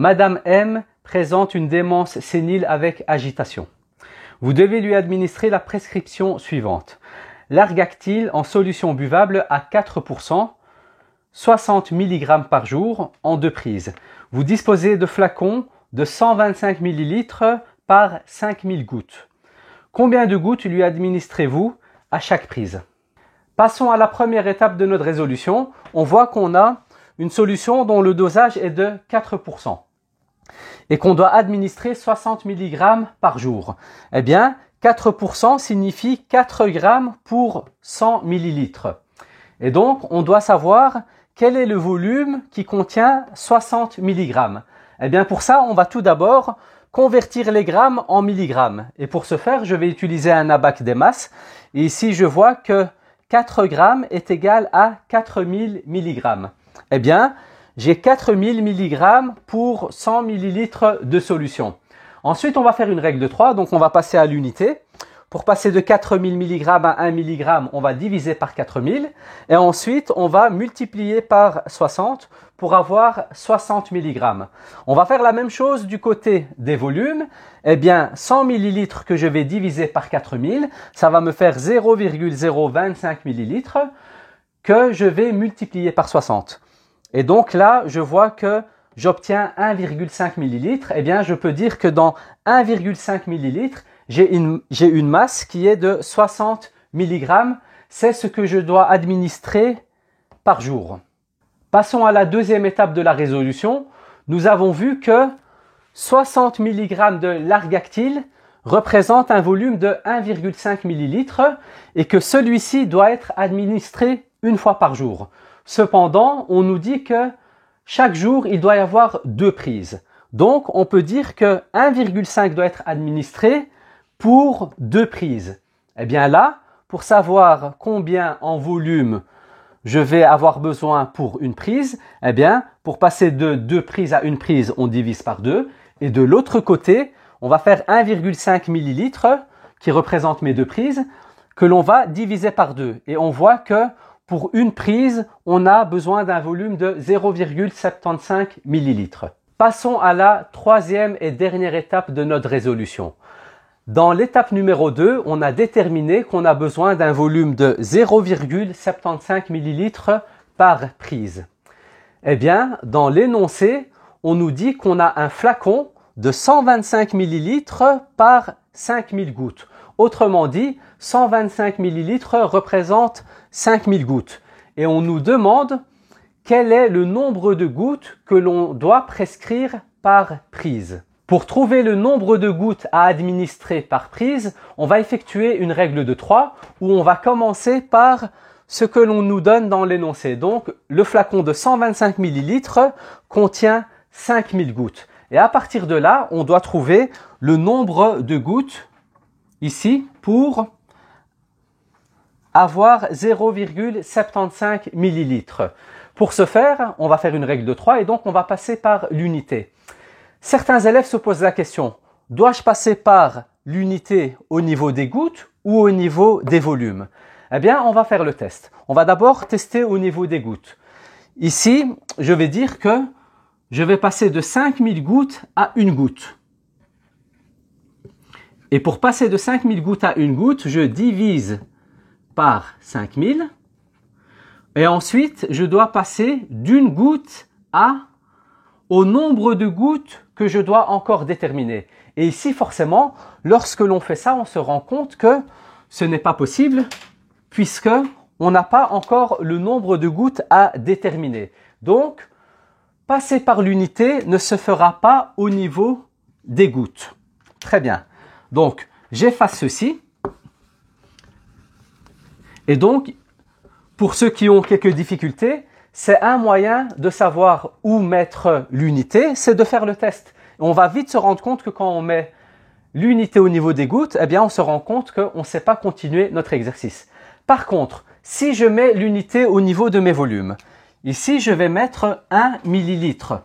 Madame M présente une démence sénile avec agitation. Vous devez lui administrer la prescription suivante. L'Argactyl en solution buvable à 4%, 60 mg par jour en 2 prises. Vous disposez de flacons de 125 ml par 5000 gouttes. Combien de gouttes lui administrez-vous à chaque prise? Passons à la première étape de notre résolution. On voit qu'on a une solution dont le dosage est de 4% et qu'on doit administrer 60 mg par jour. Eh bien, 4% signifie 4 grammes pour 100 ml. Et donc, on doit savoir quel est le volume qui contient 60 mg. Eh bien, pour ça, on va tout d'abord convertir les grammes en milligrammes. Et pour ce faire, je vais utiliser un abac des masses. Et ici, je vois que 4 grammes est égal à 4000 mg. Eh bien, j'ai 4000 mg pour 100 ml de solution. Ensuite, on va faire une règle de 3, donc on va passer à l'unité. Pour passer de 4000 mg à 1 mg, on va diviser par 4000. Et ensuite, on va multiplier par 60 pour avoir 60 mg. On va faire la même chose du côté des volumes. Eh bien, 100 ml que je vais diviser par 4000, ça va me faire 0,025 ml que je vais multiplier par 60. Et donc là, je vois que j'obtiens 1,5 ml. Eh bien, je peux dire que dans 1,5 ml, j'ai une masse qui est de 60 mg. C'est ce que je dois administrer par jour. Passons à la deuxième étape de la résolution. Nous avons vu que 60 mg de l'Argactyl représente un volume de 1,5 ml et que celui-ci doit être administré une fois par jour. Cependant, on nous dit que chaque jour, il doit y avoir 2 prises. Donc, on peut dire que 1,5 doit être administré pour 2 prises. Eh bien là, pour savoir combien en volume je vais avoir besoin pour une prise, eh bien, pour passer de 2 prises à une prise, on divise par 2. Et de l'autre côté, on va faire 1,5 ml qui représente mes 2 prises, que l'on va diviser par 2. Et on voit que pour une prise, on a besoin d'un volume de 0,75 ml. Passons à la troisième et dernière étape de notre résolution. Dans l'étape numéro 2, on a déterminé qu'on a besoin d'un volume de 0,75 ml par prise. Eh bien, dans l'énoncé, on nous dit qu'on a un flacon de 125 ml par 5000 gouttes. Autrement dit, 125 ml représente 5000 gouttes. Et on nous demande quel est le nombre de gouttes que l'on doit prescrire par prise. Pour trouver le nombre de gouttes à administrer par prise, on va effectuer une règle de 3 où on va commencer par ce que l'on nous donne dans l'énoncé. Donc, le flacon de 125 ml contient 5000 gouttes. Et à partir de là, on doit trouver le nombre de gouttes ici pour avoir 0,75 ml. Pour ce faire, on va faire une règle de 3 et donc on va passer par l'unité. Certains élèves se posent la question, dois-je passer par l'unité au niveau des gouttes ou au niveau des volumes? Eh bien, on va faire le test. On va d'abord tester au niveau des gouttes. Ici, je vais dire que je vais passer de 5000 gouttes à 1 goutte. Et pour passer de 5000 gouttes à 1 goutte, je divise par 5000. Et ensuite, je dois passer d'1 goutte au nombre de gouttes que je dois encore déterminer. Et ici, forcément, lorsque l'on fait ça, on se rend compte que ce n'est pas possible puisque on n'a pas encore le nombre de gouttes à déterminer. Donc, passer par l'unité ne se fera pas au niveau des gouttes. Très bien. Donc, j'efface ceci. Et donc, pour ceux qui ont quelques difficultés, c'est un moyen de savoir où mettre l'unité, c'est de faire le test. On va vite se rendre compte que quand on met l'unité au niveau des gouttes, eh bien, on se rend compte qu'on ne sait pas continuer notre exercice. Par contre, si je mets l'unité au niveau de mes volumes, ici, je vais mettre 1 millilitre.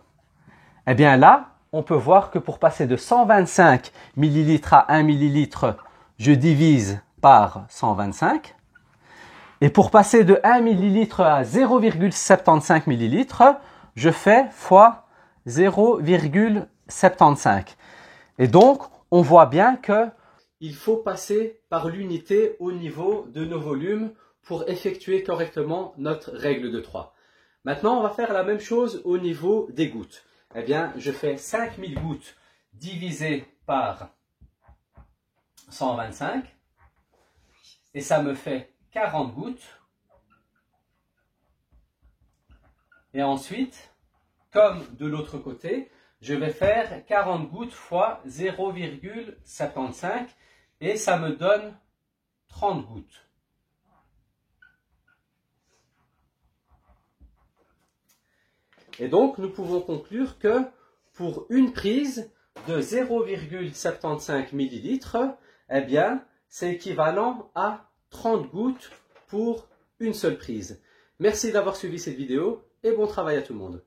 Eh bien là, on peut voir que pour passer de 125 millilitres à 1 millilitre, je divise par 125. Et pour passer de 1 millilitre à 0,75 millilitres, je fais fois 0,75. Et donc, on voit bien que il faut passer par l'unité au niveau de nos volumes pour effectuer correctement notre règle de 3. Maintenant, on va faire la même chose au niveau des gouttes. Eh bien, je fais 5000 gouttes divisé par 125 et ça me fait 40 gouttes. Et ensuite, comme de l'autre côté, je vais faire 40 gouttes fois 0,75 et ça me donne 30 gouttes. Et donc, nous pouvons conclure que pour une prise de 0,75 ml, eh bien, c'est équivalent à 30 gouttes pour une seule prise. Merci d'avoir suivi cette vidéo et bon travail à tout le monde.